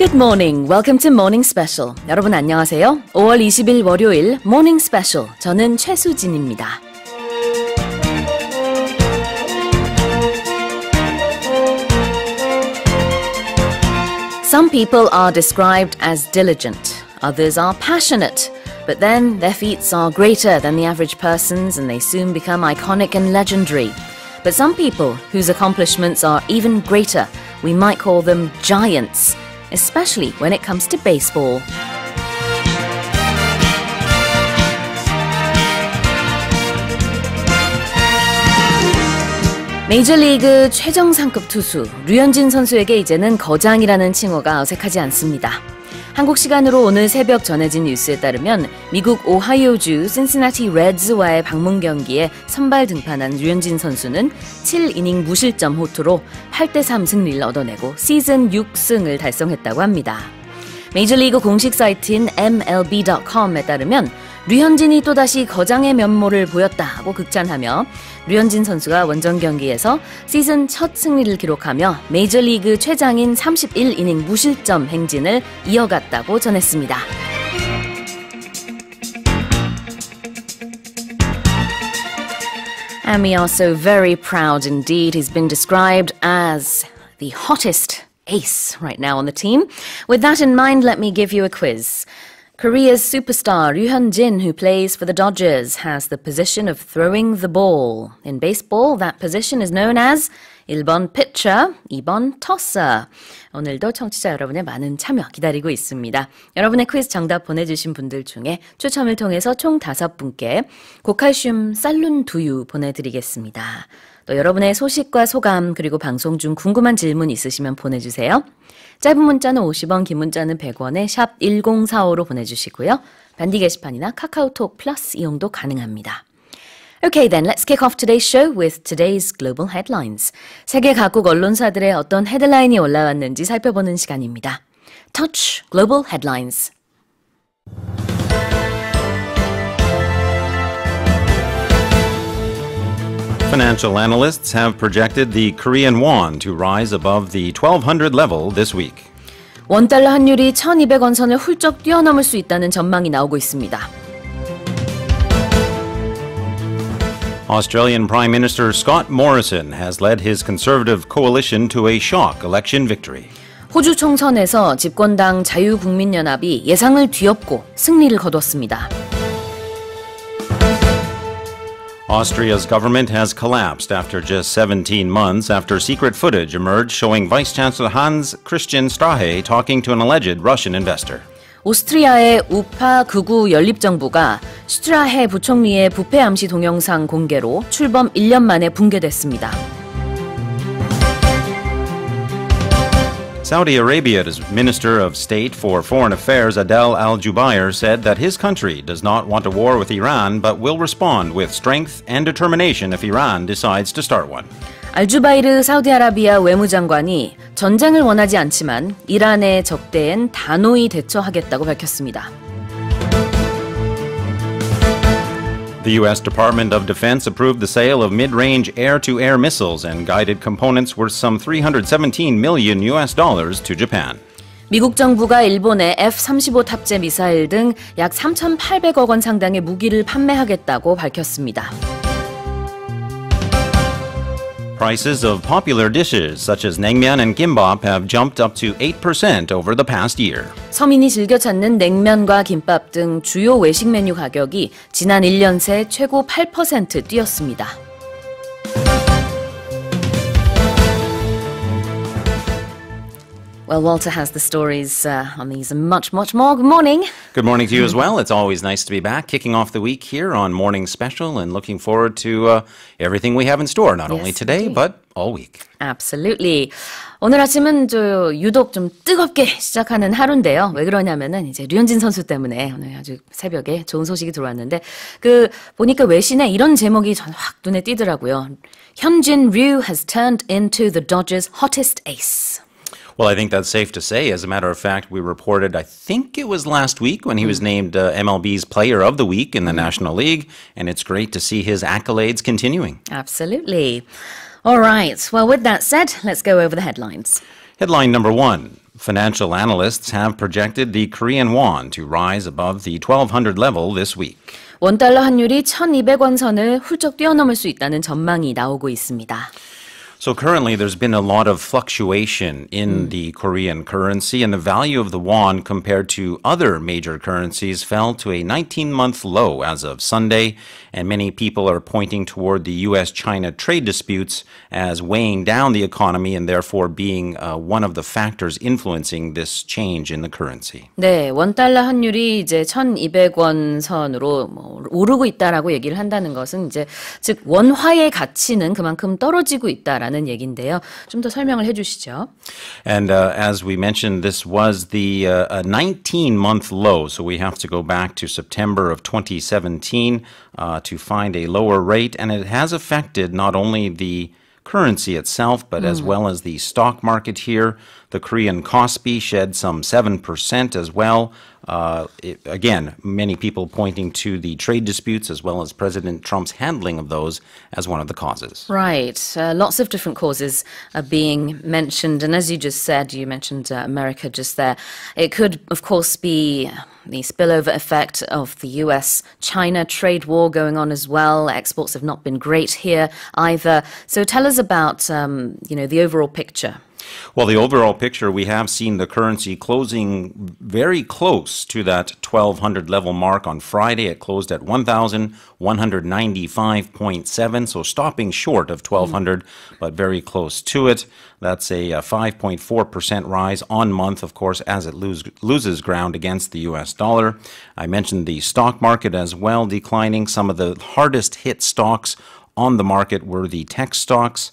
Good morning. Welcome to Morning Special. 여러분 안녕하세요. 5월 20일 월요일 Morning Special. 저는 최수진입니다. Some people are described as diligent. Others are passionate. But then their feats are greater than the average person's and they soon become iconic and legendary. But some people whose accomplishments are even greater, we might call them giants. Especially when it comes to baseball. 메이저리그 최정상급 투수 류현진 선수에게 이제는 거장이라는 칭호가 어색하지 않습니다. 한국 시간으로 오늘 새벽 전해진 뉴스에 따르면 미국 오하이오주 신시나티 레드즈와의 방문 경기에 선발 등판한 류현진 선수는 7이닝 무실점 호투로 8대3 승리를 얻어내고 시즌 6승을 달성했다고 합니다. 메이저리그 공식 사이트인 MLB.com에 따르면 류현진이 또다시 거장의 면모를 보였다고 극찬하며 류현진 선수가 원정 경기에서 시즌 첫 승리를 기록하며 메이저리그 최장인 31이닝 무실점 행진을 이어갔다고 전했습니다. And we are so very proud indeed. He's been described as the hottest ace right now on the team. With that in mind, let me give you a quiz. Korea's superstar Ryu Hyun-jin, who plays for the Dodgers, has the position of throwing the ball. In baseball, that position is known as 1번 pitcher, 2번 tosser. 오늘도 청취자 여러분의 많은 참여 기다리고 있습니다. 여러분의 퀴즈 정답 보내주신 분들 중에 추첨을 통해서 총 5분께 고칼슘 쌀룬 두유 보내드리겠습니다. 또 여러분의 소식과 소감 그리고 방송 중 궁금한 질문 있으시면 보내주세요. 짧은 문자는 50원, 긴 문자는 100원에 샵 1045로 보내주시고요. 반디 게시판이나 카카오톡 플러스 이용도 가능합니다. Okay, then let's kick off today's show with today's global headlines. 세계 각국 언론사들의 어떤 헤드라인이 올라왔는지 살펴보는 시간입니다. Touch Global Headlines. Financial analysts have projected the Korean won to rise above the 1200 level this week. 원달러 환율이 1200원 선을 훌쩍 뛰어넘을 수 있다는 전망이 나오고 있습니다. Australian Prime Minister Scott Morrison has led his Conservative coalition to a shock election victory. 호주 총선에서 집권당 자유국민연합이 예상을 뒤엎고 승리를 거뒀습니다. Austria's government has collapsed after just 17 months after secret footage emerged showing Vice Chancellor Hans Christian Strache talking to an alleged Russian investor. 오스트리아의 우파 극우 연립정부가 슈트라헤 부총리의 부패 암시 동영상 공개로 출범 1년 만에 붕괴됐습니다. Saudi Arabia's Minister of State for Foreign Affairs Adel Al-Jubair said that his country does not want a war with Iran but will respond with strength and determination if Iran decides to start one. 알주바이르 사우디아라비아 외무장관이 전쟁을 원하지 않지만 이란의 적대엔 단호히 대처하겠다고 밝혔습니다. The U.S. Department of Defense approved the sale of mid-range air-to-air missiles and guided components worth some $317 million to Japan. 미국 정부가 일본에 F-35 탑재 미사일 등 약 3,800억 원 상당의 무기를 판매하겠다고 밝혔습니다. Prices of popular dishes such as naengmyeon and gimbap have jumped up to 8% over the past year. 서민이 즐겨 찾는 냉면과 김밥 등 주요 외식 메뉴 가격이 지난 1년 새 최고 8% 뛰었습니다. Well, Walter has the stories on these and much, much more. Good morning. Good morning to you as well. It's always nice to be back, kicking off the week here on Morning Special and looking forward to everything we have in store, not only today, but all week. Absolutely. 오늘 아침은 유독 좀 뜨겁게 시작하는 하루인데요. 왜 그러냐면은 이제 류현진 선수 때문에 오늘 아주 새벽에 좋은 소식이 들어왔는데 보니까 외신에 이런 제목이 전 확 눈에 띄더라고요. Hyunjin Ryu has turned into the Dodgers' hottest ace. Well, I think that's safe to say. As a matter of fact, we reported, I think it was last week when he was named MLB's Player of the Week in the National League, and it's great to see his accolades continuing. Absolutely. All right. Well, with that said, let's go over the headlines. Headline number one. Financial analysts have projected the Korean won to rise above the 1200 level this week. 원달러 환율이 1200원 선을 훌쩍 뛰어넘을 수 있다는 전망이 나오고 있습니다. So currently there's been a lot of fluctuation in the Korean currency, and the value of the won compared to other major currencies fell to a 19-month low as of Sunday, and many people are pointing toward the U.S.-China trade disputes as weighing down the economy and therefore being one of the factors influencing this change in the currency. 네, 원달러 환율이 이제 1200원 선으로 오르고 있다라고 얘기를 한다는 것은 이제 즉 원화의 가치는 그만큼 떨어지고 있다라는 얘기인데요. 좀 더 설명을 해 주시죠. And as we mentioned, this was the 19-month low, so we have to go back to September of 2017 to find a lower rate, and it has affected not only the currency itself, but as well as the stock market here. The Korean Kospi shed some 7% as well. Again, many people pointing to the trade disputes as well as President Trump's handling of those as one of the causes. Right. Lots of different causes are being mentioned. And as you just said, you mentioned America just there. It could, of course, be the spillover effect of the US-China trade war going on as well. Exports have not been great here either. So tell us about, the overall picture. Well, the overall picture, we have seen the currency closing very close to that 1200 level mark on Friday. It closed at 1,195.7, so stopping short of 1200, but very close to it. That's a 5.4% rise on month, of course, as it loses ground against the U.S. dollar. I mentioned the stock market as well declining. Some of the hardest hit stocks on the market were the tech stocks,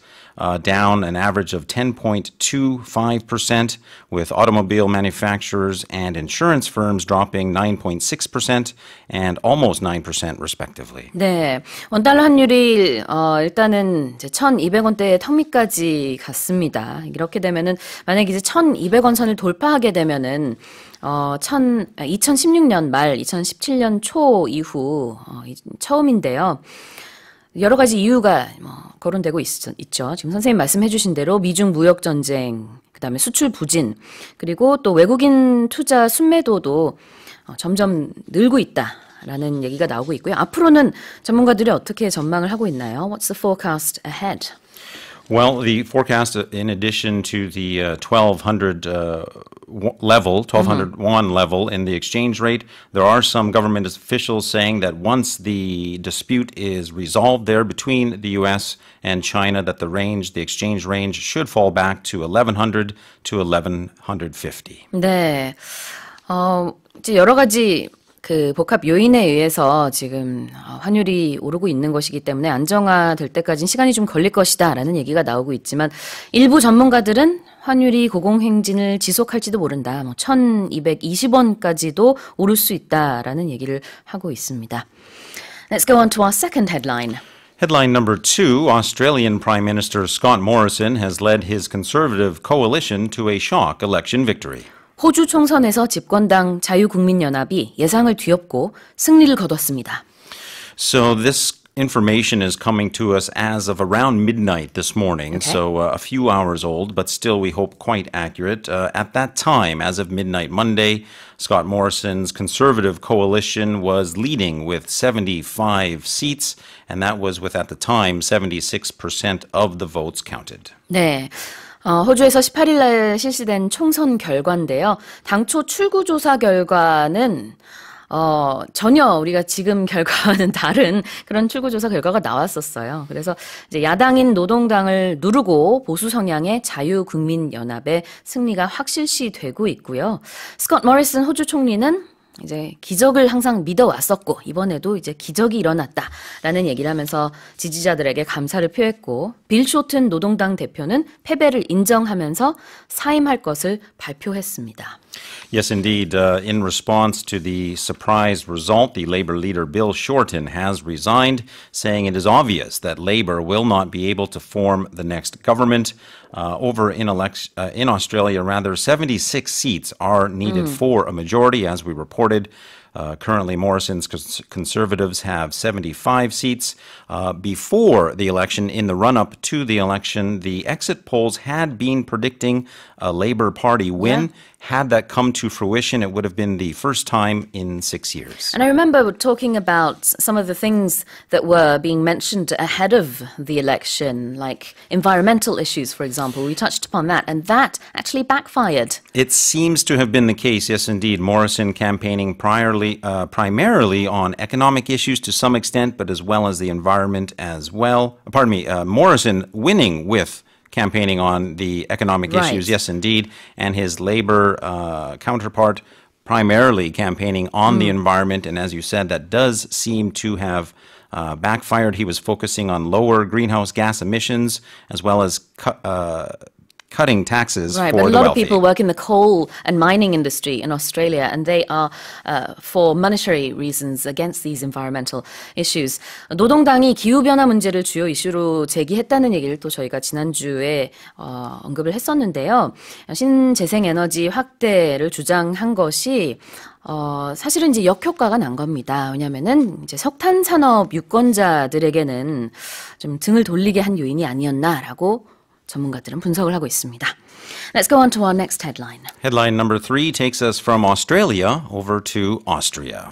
down an average of 10.25%, with automobile manufacturers and insurance firms dropping 9.6% and almost 9% respectively. 네, 원달러 환율이 일단은 이제 1,200원대의 턱밑까지 갔습니다. 이렇게 되면은 만약 이제 1,200원 선을 돌파하게 되면은 2016년 말 2017년 초 이후 처음인데요. 여러 가지 이유가 거론되고 있죠. 지금 선생님 말씀해 주신 대로 미중 무역 전쟁, 그다음에 수출 부진, 그리고 또 외국인 투자 순매도도 점점 늘고 있다라는 얘기가 나오고 있고요. 앞으로는 전문가들이 어떻게 전망을 하고 있나요? What's the forecast ahead? Well, the forecast, in addition to the 1200 level, 1200 won level in the exchange rate, there are some government officials saying that once the dispute is resolved there between the U.S. and China, that the exchange range should fall back to 1100 to 1150. 네, 이제 여러 가지 그 복합 요인에 의해서 지금 환율이 오르고 있는 것이기 때문에 안정화될 때까지는 시간이 좀 걸릴 것이다라는 얘기가 나오고 있지만 일부 전문가들은 환율이 고공행진을 지속할지도 모른다. 1,220원까지도 오를 수 있다라는 얘기를 하고 있습니다. Let's go on to our second headline. Headline number 2, Australian Prime Minister Scott Morrison has led his Conservative coalition to a shock election victory. 호주 총선에서 집권당 자유국민연합이 예상을 뒤엎고 승리를 거뒀습니다. So this information is coming to us as of around midnight this morning, Okay. so a few hours old, but still we hope quite accurate. At that time, as of midnight Monday, Scott Morrison's Conservative coalition was leading with 75 seats, and that was with, at the time, 76% of the votes counted. 네. 호주에서 18일 날 실시된 총선 결과인데요. 당초 출구조사 결과는 전혀 우리가 지금 결과와는 다른 그런 출구조사 결과가 나왔었어요. 그래서 이제 야당인 노동당을 누르고 보수 성향의 자유국민연합의 승리가 확실시 되고 있고요. 스콧 모리슨 호주 총리는 이제 기적을 항상 믿어왔었고 이번에도 이제 기적이 일어났다라는 얘기를 하면서 지지자들에게 감사를 표했고 빌 쇼튼 노동당 대표는 패배를 인정하면서 사임할 것을 발표했습니다. Yes, indeed. In response to the surprise result, the Labour leader Bill Shorten has resigned, saying it is obvious that Labour will not be able to form the next government. In Australia, 76 seats are needed for a majority, as we reported. Currently, Morrison's Conservatives have 75 seats. Before the election, in the run-up to the election, the exit polls had been predicting a Labour Party win. Yeah. Had that come to fruition, it would have been the first time in 6 years. And I remember talking about some of the things that were being mentioned ahead of the election, like environmental issues, for example. We touched upon that, and that actually backfired. It seems to have been the case, yes, indeed. Morrison campaigning primarily on economic issues to some extent, but as well as the environment as well. Morrison winning with campaigning on the economic issues, yes, indeed, and his Labour counterpart primarily campaigning on the environment. And as you said, that does seem to have backfired. He was focusing on lower greenhouse gas emissions as well as cutting taxes Right, for but a the lot wealthy. of people work in the coal and mining industry in Australia, and they are, for monetary reasons, against these environmental issues. 노동당이 기후변화 문제를 주요 이슈로 제기했다는 얘기를 또 저희가 지난주에 언급을 했었는데요. 신재생에너지 확대를 주장한 것이 사실은 이제 역효과가 난 겁니다. 왜냐면은 이제 석탄 산업 유권자들에게는 좀 등을 돌리게 한 요인이 아니었나라고 전문가들은 분석을 하고 있습니다. Let's go on to our next headline. Headline number 3 takes us from Australia over to Austria.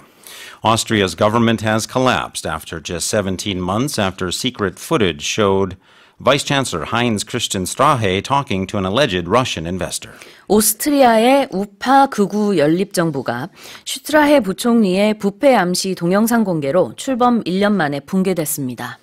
Austria's government has collapsed after just 17 months after secret footage showed Vice Chancellor Heinz Christian Strache talking to an alleged Russian investor. 오스트리아의 우파 극우 연립정부가 슈트라헤 부총리의 부패 암시 동영상 공개로 출범 1년 만에 붕괴됐습니다.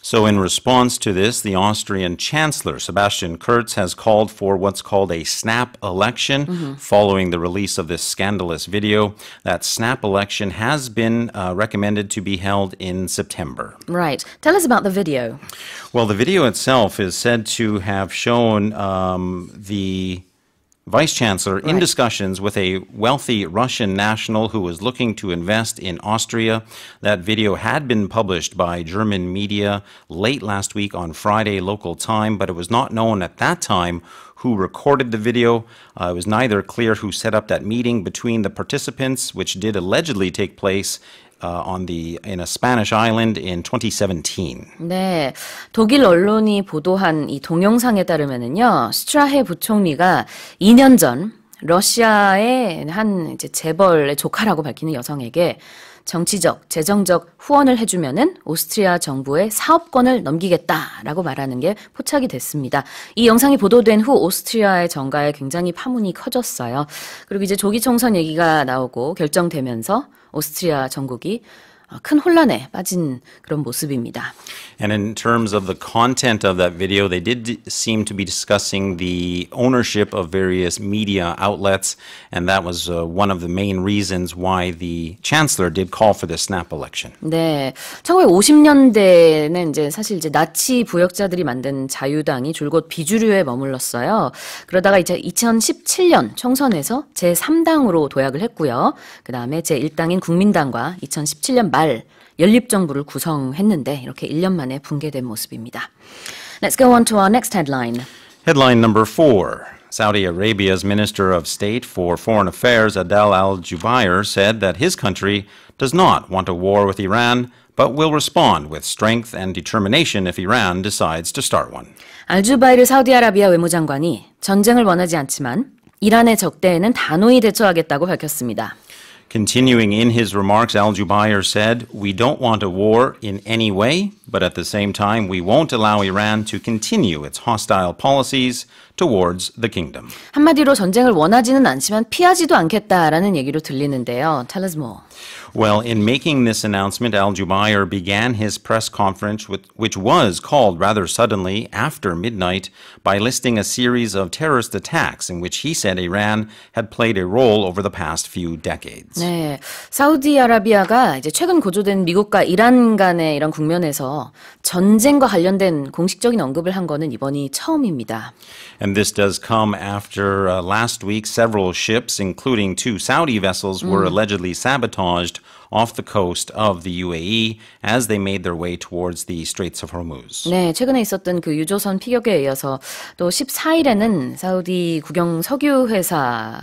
So in response to this, the Austrian Chancellor, Sebastian Kurz, has called for what's called a snap election following the release of this scandalous video. That snap election has been recommended to be held in September. Right. Tell us about the video. Well, the video itself is said to have shown the Vice Chancellor in discussions with a wealthy Russian national who was looking to invest in Austria. That video had been published by German media late last week on Friday local time, but it was not known at that time who recorded the video. It was neither clear who set up that meeting between the participants, which did allegedly take place in a Spanish island in 2017. 네, 독일 언론이 보도한 이 동영상에 따르면은요, 스트라헤 부총리가 2년 전 러시아의 한 이제 재벌의 조카라고 밝히는 여성에게 정치적, 재정적 후원을 해주면은 오스트리아 정부에 사업권을 넘기겠다라고 말하는 게 포착이 됐습니다. 이 영상이 보도된 후 오스트리아의 정가에 굉장히 파문이 커졌어요. 그리고 이제 조기 총선 얘기가 나오고 결정되면서 오스트리아 전국이 큰 혼란에 빠진 그런 모습입니다. And in terms of the content of that video, they did seem to be discussing the ownership of various media outlets, and that was one of the main reasons why the chancellor did call for the snap election. 네, 1950년대는 이제 사실 이제 나치 부역자들이 만든 자유당이 줄곧 비주류에 머물렀어요. 그러다가 이제 2017년 총선에서 제3당으로 도약을 했고요. 그 다음에 제1당인 국민당과 2017년 말 연립정부를 구성했는데 이렇게 1년 만에 붕괴된 모습입니다. Let's go on to our next headline. Headline number 4. Saudi Arabia's Minister of State for Foreign Affairs, Adel al-Jubair, said that his country does not want a war with Iran, but will respond with strength and determination if Iran decides to start one. 알주바이르 사우디아라비아 외무장관이 전쟁을 원하지 않지만 이란의 적대에는 단호히 대처하겠다고 밝혔습니다. Continuing in his remarks, al-Jubair said, "We don't want a war in any way, but at the same time, we won't allow Iran to continue its hostile policies towards the kingdom." 한마디로 전쟁을 원하지는 않지만 피하지도 않겠다라는 얘기로 들리는데요. Tell us more. Well, in making this announcement, al-Jubair began his press conference, which was called rather suddenly after midnight, by listing a series of terrorist attacks in which he said Iran had played a role over the past few decades. 네, 사우디아라비아가 이제 최근 고조된 미국과 이란 간의 이런 국면에서 전쟁과 관련된 공식적인 언급을 한 거는 이번이 처음입니다. And this does come after last week several ships, including 2 Saudi vessels, were allegedly sabotaged off the coast of the UAE as they made their way towards the Straits of Hormuz. 네, 최근에 있었던 그 유조선 피격에 이어서 또 14일에는 사우디 국영 석유 회사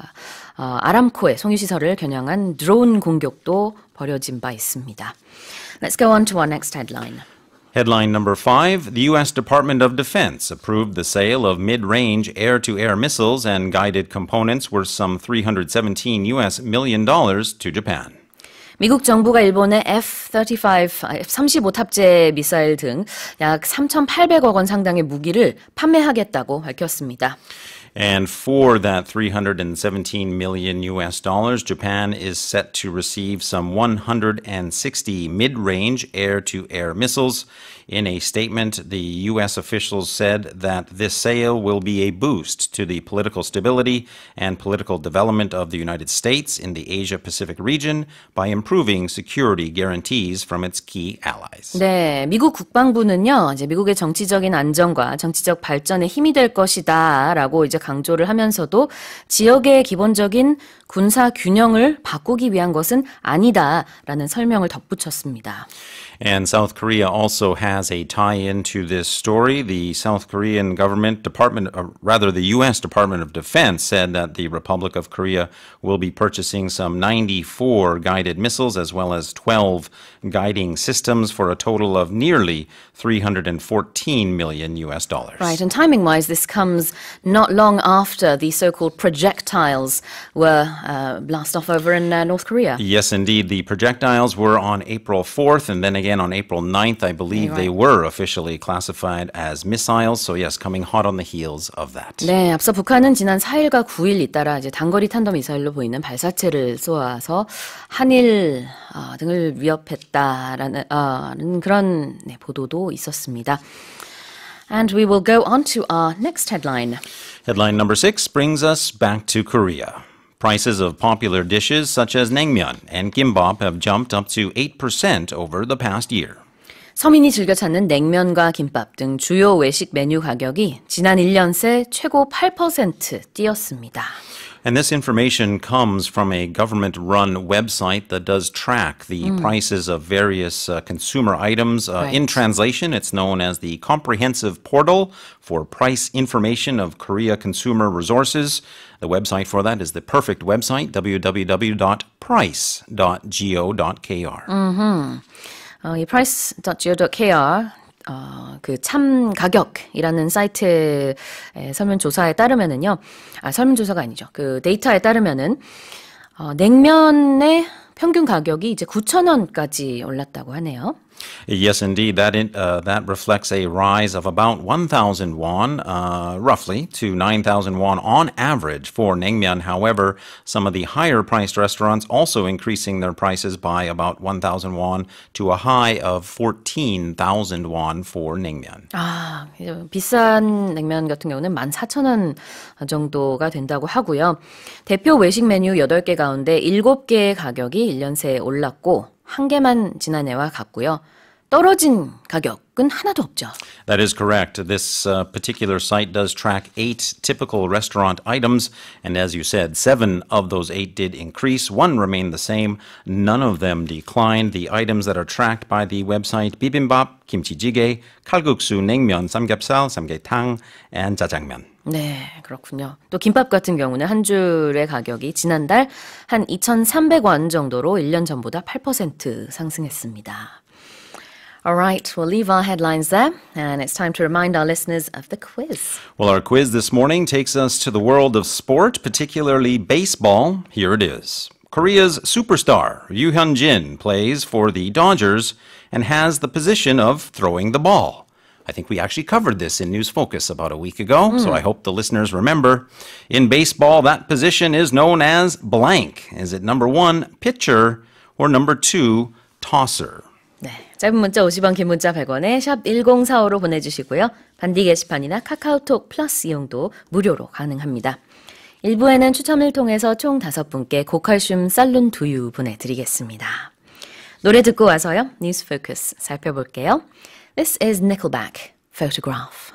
아람코의 송유시설을 겨냥한 드론 공격도 벌여진 바 있습니다. Let's go on to our next headline. Headline number 5, the U.S. Department of Defense approved the sale of mid-range air-to-air missiles and guided components worth some $317 million to Japan. 미국 정부가 일본의 F-35 탑재 미사일 등 약 3,800억 원 상당의 무기를 판매하겠다고 밝혔습니다. And for that $317 million, Japan is set to receive some 160 mid-range air-to-air missiles. In a statement, the U.S. officials said that this sale will be a boost to the political stability and political development of the United States in the Asia-Pacific region by improving security guarantees from its key allies. 네, 미국 국방부는요, 이제 미국의 정치적인 안정과 정치적 발전에 힘이 될 것이다라고 이제 강조를 하면서도 지역의 기본적인 군사 균형을 바꾸기 위한 것은 아니다라는 설명을 덧붙였습니다. And South Korea also has a tie-in to this story. The South Korean government the U.S. Department of Defense said that the Republic of Korea will be purchasing some 94 guided missiles as well as 12 guiding systems for a total of nearly $314 million. Right, and timing-wise, this comes not long after the so-called projectiles were blasted off over in North Korea. Yes, indeed. The projectiles were on April 4th, and then again on April 9th, I believe they were officially classified as missiles. So yes, coming hot on the heels of that. 네, 앞서 북한은 지난 4일과 9일 잇따라 이제 단거리 탄도 미사일로 보이는 발사체를 쏘아서 한일 등을 위협했다라는 그런 보도도 있었습니다. And we will go on to our next headline. Headline number 6 brings us back to Korea. Prices of popular dishes such as naengmyeon and gimbap have jumped up to 8% over the past year. 서민이 즐겨 찾는 냉면과 김밥 등 주요 외식 메뉴 가격이 지난 1년 새 최고 8% 뛰었습니다. And this information comes from a government-run website that does track the prices of various consumer items. In translation, it's known as the Comprehensive Portal for Price Information of Korea Consumer Resources. The website for that is the perfect website, www.price.go.kr. 이 price.go.kr 그 참 가격이라는 사이트의 설문조사에 따르면은요, 설문조사가 아니죠. 그 데이터에 따르면은 냉면의 평균 가격이 이제 9,000원까지 올랐다고 하네요. Yes, indeed. That reflects a rise of about 1,000 won, roughly, to 9,000 won on average for naengmyeon. However, some of the higher-priced restaurants also increasing their prices by about 1,000 won to a high of 14,000 won for naengmyeon. 비싼 냉면 같은 경우는 14,000원 정도가 된다고 하고요. 대표 외식 메뉴 8개 가운데 7개의 가격이 1년 새에 올랐고 1개만 지난해와 같고요. 떨어진 가격은 하나도 없죠. That is correct. This particular site does track 8 typical restaurant items, and as you said, 7 of those 8 did increase. 1 remained the same. None of them declined. The items that are tracked by the website: bibimbap, kimchi jjigae, kalguksu, naengmyeon, samgyeopsal, samgaetang, and jjajangmyeon. 네, 그렇군요. 또 김밥 같은 경우는 한 줄의 가격이 지난달 한 2,300원 정도로 1년 전보다 8% 상승했습니다. All right, we'll leave our headlines there, and it's time to remind our listeners of the quiz. Well, our quiz this morning takes us to the world of sport, particularly baseball. Here it is. Korea's superstar, Yoo Hyun-jin, plays for the Dodgers and has the position of throwing the ball. I think we actually covered this in News Focus about a week ago, so I hope the listeners remember. In baseball, that position is known as blank. Is it number 1, pitcher, or number 2, tosser? 네, 짧은 문자 50원, 긴 문자 100원에 샵 1045로 보내주시고요. 반디 게시판이나 카카오톡 플러스 이용도 무료로 가능합니다. 1부에는 추첨을 통해서 총 5분께 고칼슘 쌀룬 두유 보내드리겠습니다. 노래 듣고 와서요. 뉴스 포커스 살펴볼게요. This is Nickelback, Photograph.